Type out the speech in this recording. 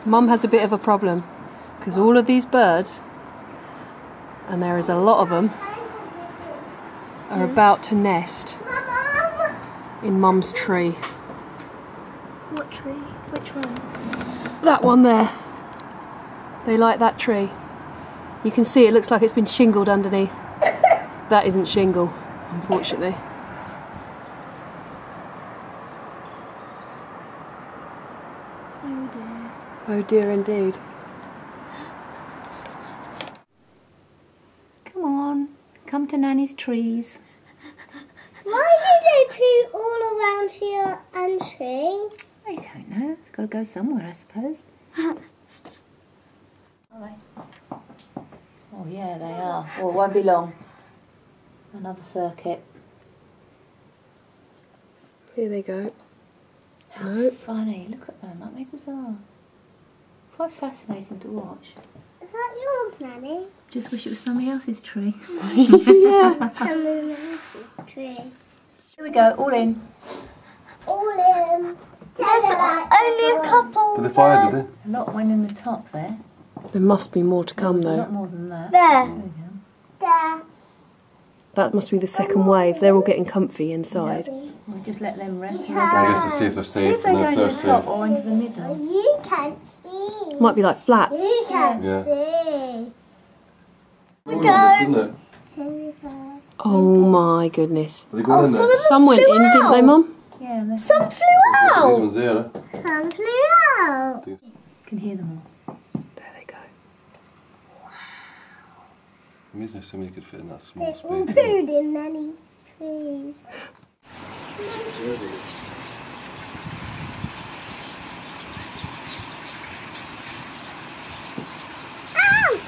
Mum has a bit of a problem because all of these birds, and there is a lot of them, are about to nest in Mum's tree. What tree? Which one? That one there. They like that tree. You can see it looks like it's been shingled underneath. That isn't shingle, unfortunately. Oh dear. Oh dear indeed. Come on, come to Nanny's trees. Why did they poo all around here and tree? I don't know. It's got to go somewhere, I suppose. Oh yeah, they are. Well, it won't be long. Another circuit. Here they go. How No. funny. Look at them. Aren't they bizarre? Quite fascinating to watch. Is that yours, Nanny? Just wish it was somebody else's tree. Yeah. Someone else's tree. Here we go, all in. All in. There's only a couple. Did they fire, did A lot went in the top there. There must be more to come There's a lot though. more than that. There. There we go. There. That must be the second wave. They're all getting comfy inside. We'll just let them rest. they? I guess to see if they're See safe if they and go if into they're the top safe. or into the middle. You can't see. Might be like flats. You can't Yeah. see. Oh, didn't it? Here we go. Oh my goodness. Are they going in there? Some went in, didn't they, Mum? Yeah, and there's Some flew These out. ones there, eh? Some flew out. you can hear them all. There they go. Amazing if somebody could fit in that small They've space. all pooed in Nanny's trees. Ow!